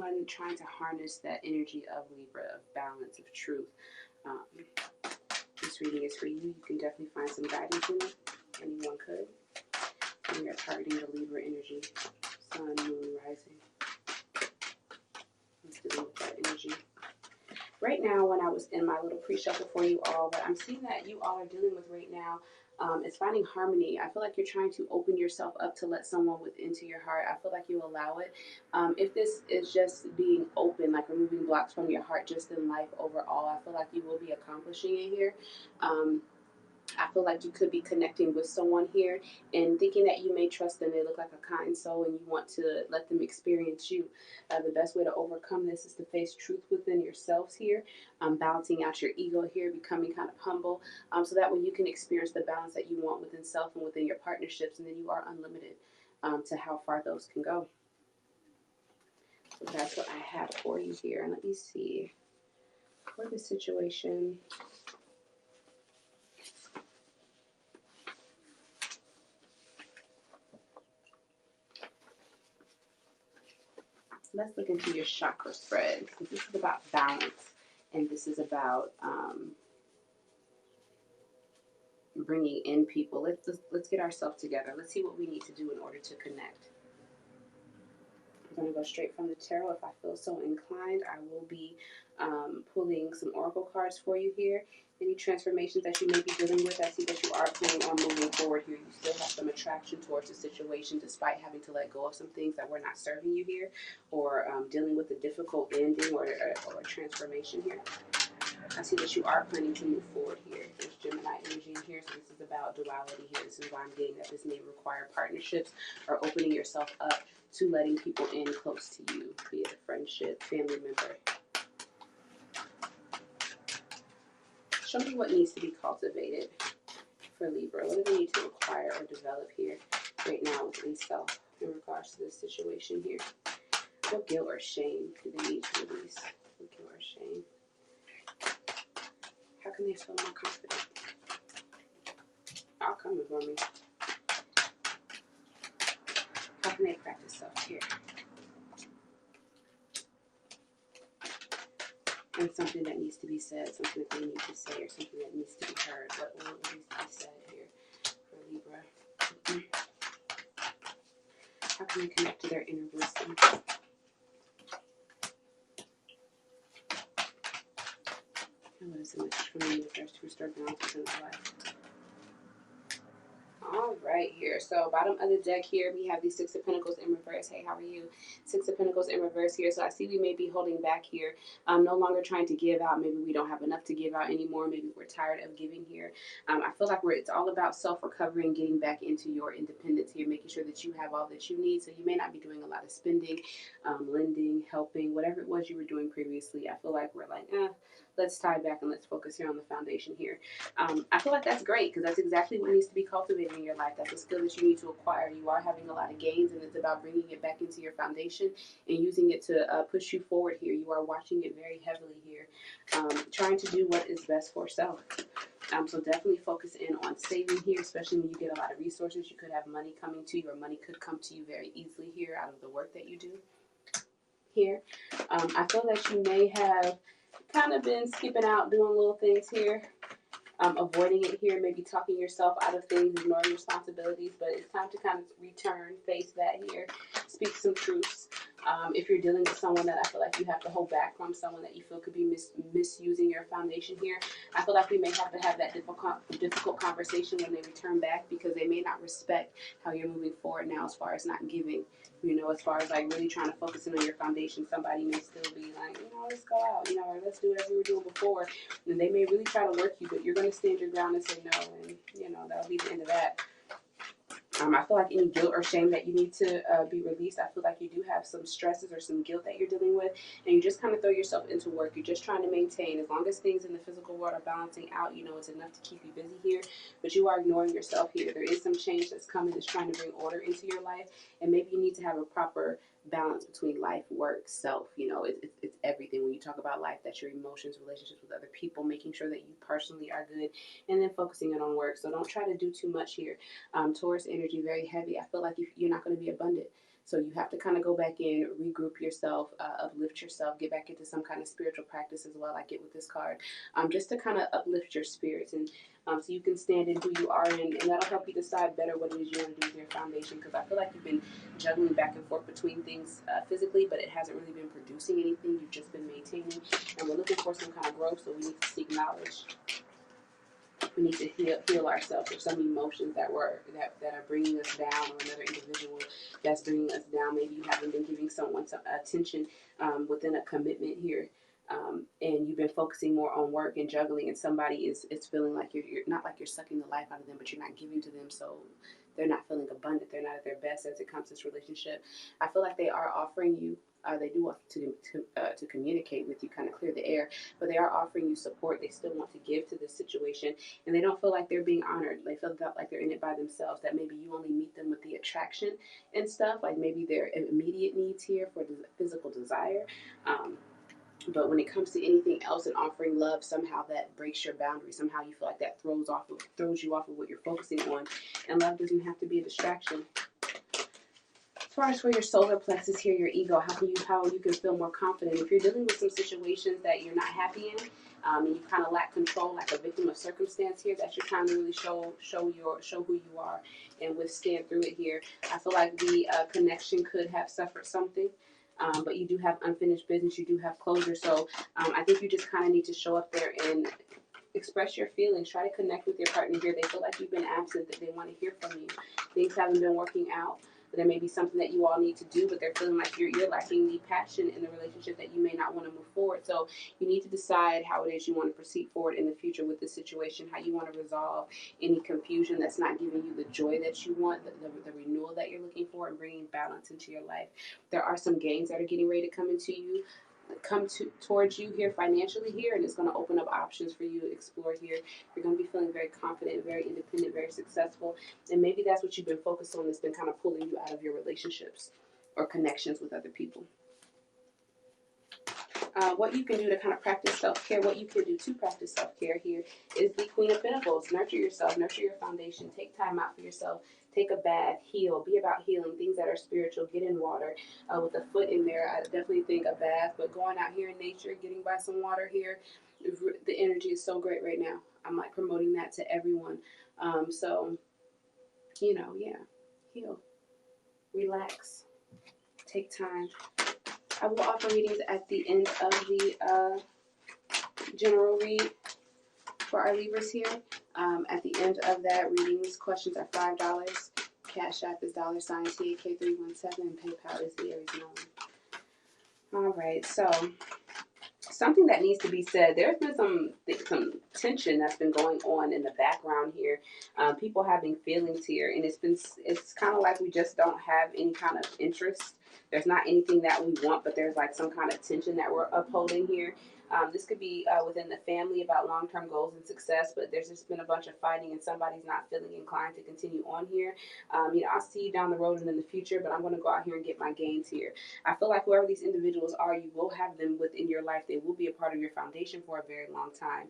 anyone trying to harness that energy of Libra, of balance, of truth, this reading is for you. You can definitely find some guidance in it. Anyone could. And we are targeting the Libra energy. Sun, moon, rising. Let's deal with that energy. Right now, when I was in my little pre-shuffle for you all, what I'm seeing that you all are dealing with right now is finding harmony. I feel like you're trying to open yourself up to let someone into your heart. I feel like you allow it. If this is just being open, like removing blocks from your heart just in life overall, I feel like you will be accomplishing it here. I feel like you could be connecting with someone here and thinking that you may trust them. They look like a kind soul and you want to let them experience you. The best way to overcome this is to face truth within yourselves here, balancing out your ego here, becoming kind of humble, so that way you can experience the balance that you want within self and within your partnerships, and then you are unlimited to how far those can go. So that's what I have for you here. And let me see. For the situation... Let's look into your chakra spread, because this is about balance, and this is about bringing in people. Let's get ourselves together. Let's see what we need to do in order to connect. I'm going to go straight from the tarot. If I feel so inclined, I will be pulling some oracle cards for you here. Any transformations that you may be dealing with, I see that you are planning on moving forward here. You still have some attraction towards the situation despite having to let go of some things that were not serving you here, or dealing with a difficult ending or a transformation here. I see that you are planning to move forward here. There's Gemini energy in here, so this is about duality here. This is why I'm getting that this may require partnerships or opening yourself up to letting people in close to you, be it a friendship, family member. Show me what needs to be cultivated for Libra. What do they need to acquire or develop here right now within self in regards to this situation here? What guilt or shame do they need to release? What guilt or shame? How can they feel more confident? All coming for me. How can they practice self-care? And something that needs to be said, something that they need to say, or something that needs to be heard. What needs to be said here for Libra? How can they connect to their inner wisdom? And what is the message from the universe to restore balance in their life? All right here. So bottom of the deck here, we have the Six of Pentacles in reverse. Hey, how are you? Six of Pentacles in reverse here. So I see we may be holding back here. No longer trying to give out. Maybe we don't have enough to give out anymore. Maybe we're tired of giving here. I feel like it's all about self-recovery and getting back into your independence here, making sure that you have all that you need. So you may not be doing a lot of spending, lending, helping, whatever it was you were doing previously. I feel like we're like, let's tie back and let's focus here on the foundation here. I feel like that's great, because that's exactly what needs to be cultivated in your life. That's a skill that you need to acquire. You are having a lot of gains, and it's about bringing it back into your foundation and using it to push you forward here. You are watching it very heavily here, trying to do what is best for self. So definitely focus in on saving here, especially when you get a lot of resources. You could have money coming to you, or money could come to you very easily here out of the work that you do here. I feel that you may have kind of been skipping out, doing little things here, avoiding it here, maybe talking yourself out of things, ignoring responsibilities, but it's time to kind of return, face that here, speak some truths. If you're dealing with someone that I feel like you have to hold back from, someone that you feel could be misusing your foundation here, I feel like we may have to have that difficult conversation when they return back, because they may not respect how you're moving forward now as far as not giving. As far as like really trying to focus in on your foundation, somebody may still be like, let's go out, or let's do whatever we were doing before. And they may really try to work you, but you're going to stand your ground and say no, and, that'll be the end of that. I feel like any guilt or shame that you need to be released. I feel like you do have some stresses or some guilt that you're dealing with, and you just kind of throw yourself into work. You're just trying to maintain. As long as things in the physical world are balancing out, it's enough to keep you busy here, but you are ignoring yourself here. There is some change that's coming that's trying to bring order into your life, and maybe you need to have a proper balance between life, work, self. It's everything. When you talk about life, that's your emotions, relationships with other people, making sure that you personally are good, and then focusing it on work. So don't try to do too much here. Taurus energy, very heavy. I feel like you're not going to be abundant. So you have to kind of go back in, regroup yourself, uplift yourself, get back into some kind of spiritual practice as well. I get with this card, just to kind of uplift your spirits, and so you can stand in who you are, and that'll help you decide better what it is you want to do with your foundation. Because I feel like you've been juggling back and forth between things physically, but it hasn't really been producing anything. You've just been maintaining, and we're looking for some kind of growth. So we need to seek knowledge. We need to heal ourselves of some emotions that are bringing us down, or another individual that's bringing us down. Maybe you haven't been giving someone some attention within a commitment here, and you've been focusing more on work and juggling, and somebody is feeling like you're not like you're sucking the life out of them, but you're not giving to them, so they're not feeling abundant. They're not at their best as it comes to this relationship. I feel like they are offering you. They do want to communicate with you, kind of clear the air, but they are offering you support. They still want to give to this situation, and they don't feel like they're being honored. They feel like they're in it by themselves, that maybe you only meet them with the attraction and stuff, like maybe their immediate needs here for physical desire. But when it comes to anything else and offering love, somehow that breaks your boundary. Somehow you feel like that throws you off of what you're focusing on. And love doesn't have to be a distraction. As far as for your solar plexus here, your ego, how you can feel more confident. If you're dealing with some situations that you're not happy in, and you kind of lack control, like a victim of circumstance here, that's your time to really show who you are and withstand through it here. I feel like the connection could have suffered something. But you do have unfinished business. You do have closure. So I think you just kind of need to show up there and express your feelings. Try to connect with your partner here. They feel like you've been absent, that they want to hear from you. Things haven't been working out. There may be something that you all need to do, but they're feeling like you're lacking the passion in the relationship, that you may not want to move forward. So you need to decide how it is you want to proceed forward in the future with this situation, how you want to resolve any confusion that's not giving you the joy that you want, the renewal that you're looking for, and bringing balance into your life. There are some gains that are getting ready to come towards you here financially here, and it's going to open up options for you to explore here. You're going to be feeling very confident, very independent, very successful, and maybe that's what you've been focused on, that's been kind of pulling you out of your relationships or connections with other people. What you can do to kind of practice self-care, what you can do to practice self-care here is the Queen of Pentacles. Nurture yourself, nurture your foundation, take time out for yourself, take a bath, heal, be about healing, things that are spiritual, get in water with a foot in there. I definitely think a bath, but going out here in nature, getting by some water here, the energy is so great right now. I'm like promoting that to everyone. So, yeah, heal, relax, take time. I will offer readings at the end of the general read for our Libras here. At the end of that, readings, questions are $5. Cash App is $TAK317, and PayPal is the Aries number. All right, so something that needs to be said. There's been some tension that's been going on in the background here. People having feelings here, and it's kind of like we just don't have any kind of interest. There's not anything that we want, but there's like some kind of tension that we're upholding here. This could be within the family about long-term goals and success, but there's just been a bunch of fighting, and somebody's not feeling inclined to continue on here. I'll see you down the road and in the future, but I'm going to go out here and get my gains here. I feel like whoever these individuals are, you will have them within your life. They will be a part of your foundation for a very long time.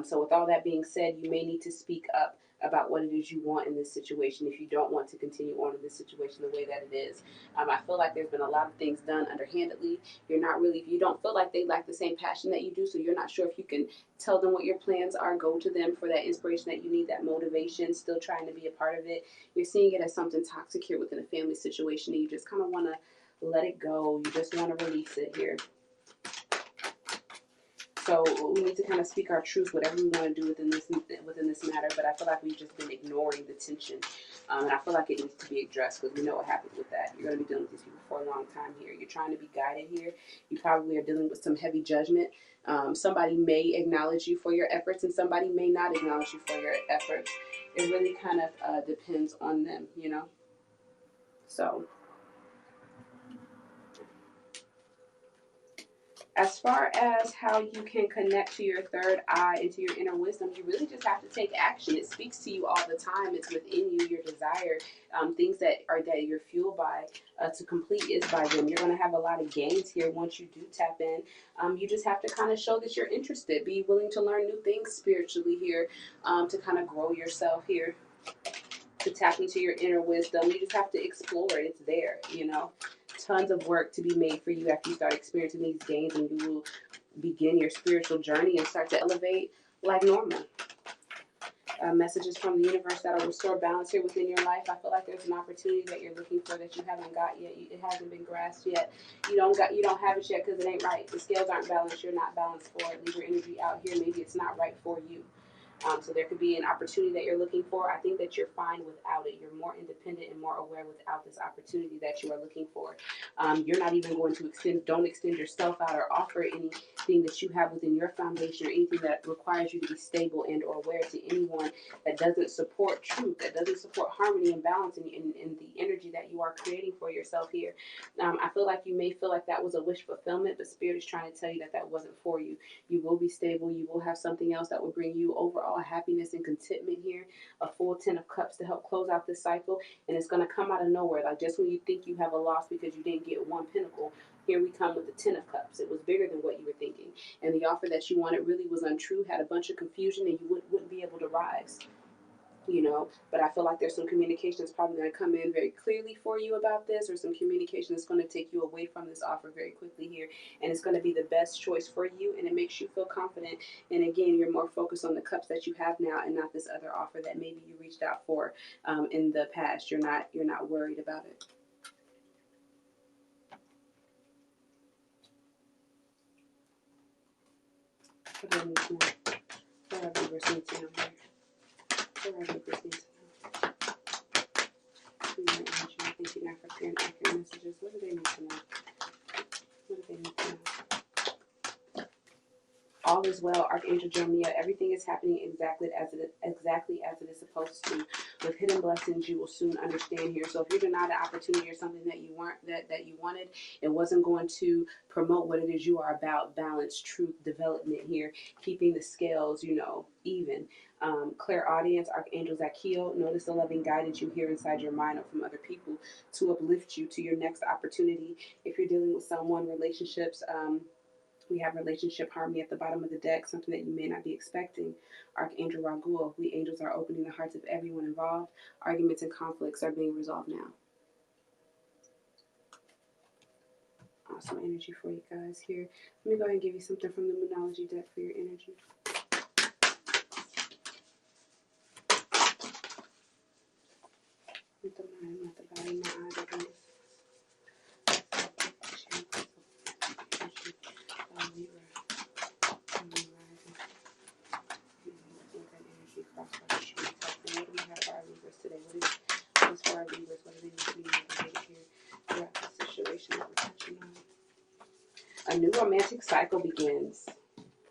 So with all that being said, you may need to speak up about what it is you want in this situation if you don't want to continue on in this situation the way that it is. I feel like there's been a lot of things done underhandedly. You don't feel like they lack the same passion that you do, so you're not sure if you can tell them what your plans are, go to them for that inspiration that you need, that motivation, still trying to be a part of it. You're seeing it as something toxic here within a family situation, and you just kind of want to let it go. You just want to release it here. So we need to kind of speak our truth, whatever we want to do within this matter. But I feel like we've just been ignoring the tension, and I feel like it needs to be addressed, because we know what happens with that. You're going to be dealing with these people for a long time here. You're trying to be guided here. You probably are dealing with some heavy judgment. Somebody may acknowledge you for your efforts, and somebody may not acknowledge you for your efforts. It really kind of depends on them, So. As far as how you can connect to your third eye and to your inner wisdom, you really just have to take action. It speaks to you all the time. It's within you, your desire. Things that you're fueled by to complete is by them. You're going to have a lot of gains here once you do tap in. You just have to kind of show that you're interested. Be willing to learn new things spiritually here to kind of grow yourself here. to tap into your inner wisdom. You just have to explore it. It's there, you know. Tons of work to be made for you after you start experiencing these gains, and you will begin your spiritual journey and start to elevate like normal. Messages from the universe that will restore balance here within your life. I feel like there's an opportunity that you're looking for that you haven't got yet. It hasn't been grasped yet. You don't have it yet because it ain't right. The scales aren't balanced. You're not balanced for it. Leave your energy out here. Maybe it's not right for you. So there could be an opportunity that you're looking for. I think that you're fine without it. You're more independent and more aware without this opportunity that you are looking for. You're not even going to don't extend yourself out or offer anything that you have within your foundation or anything that requires you to be stable and or aware to anyone that doesn't support truth, that doesn't support harmony and balance in the energy that you are creating for yourself here. I feel like you may feel like that was a wish fulfillment, but Spirit is trying to tell you that that wasn't for you. You will be stable. You will have something else that will bring you overall happiness and contentment here. A full 10 of cups to help close out this cycle. And it's going to come out of nowhere. Like just when you think you have a loss because you didn't get one pentacle, here we come with the 10 of cups. It was bigger than what you were thinking. And the offer that you wanted really was untrue, had a bunch of confusion, and you wouldn't be able to rise. You know, but I feel like there's some communication that's probably going to come in very clearly for you about this, or some communication that's going to take you away from this offer very quickly here, and it's going to be the best choice for you, and it makes you feel confident. And again, you're more focused on the cups that you have now, and not this other offer that maybe you reached out for in the past. You're not worried about it. What do I need to know? What are we listening to now? What are we listening to now? Thank you now for clear and accurate messages. What do they need to know? What do they need to know? All is well, Archangel Jeremiah. Everything is happening exactly as it is supposed to. With hidden blessings, you will soon understand here. So if you're denied an opportunity or something that you weren't that you wanted, it wasn't going to promote what it is you are about: balance, truth, development here, keeping the scales, even. Clairaudience, Archangel Zachiel. Notice the loving guidance you hear inside your mind or from other people to uplift you to your next opportunity. If you're dealing with someone, relationships, we have relationship harmony at the bottom of the deck, something that you may not be expecting. Archangel Raguel, we angels are opening the hearts of everyone involved. Arguments and conflicts are being resolved now. Awesome energy for you guys here. Let me go ahead and give you something from the Moonology deck for your energy. A new romantic cycle begins.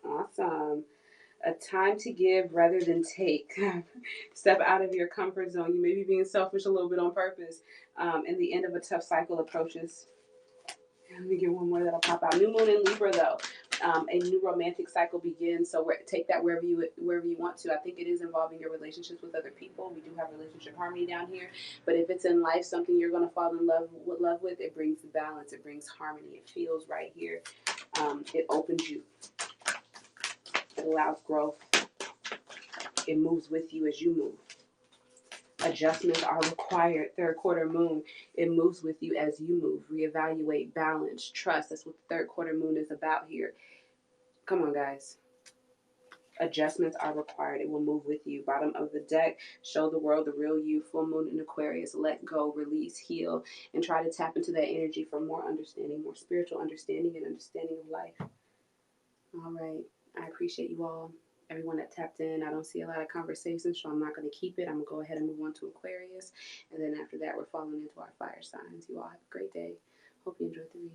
Awesome. A time to give rather than take. Step out of your comfort zone. You may be being selfish a little bit on purpose. And the end of a tough cycle approaches. Let me get one more that'll pop out. New moon in Libra, though. A new romantic cycle begins. So take that wherever you want to. I think it is involving your relationships with other people. We do have relationship harmony down here. But if it's in life something you're going to fall in love with, it brings balance. It brings harmony. It feels right here. It opens you. It allows growth. It moves with you as you move. Adjustments are required. Third quarter moon, it moves with you as you move. Reevaluate, balance, trust. That's what the third quarter moon is about here. Come on, guys. Adjustments are required. It will move with you. Bottom of the deck, show the world the real you. Full moon in Aquarius. Let go, release, heal, and try to tap into that energy for more understanding, more spiritual understanding and understanding of life. All right. I appreciate you all. Everyone that tapped in. I don't see a lot of conversations, so I'm not going to keep it. I'm going to go ahead and move on to Aquarius. And then after that, we're falling into our fire signs. You all have a great day. Hope you enjoyed the read.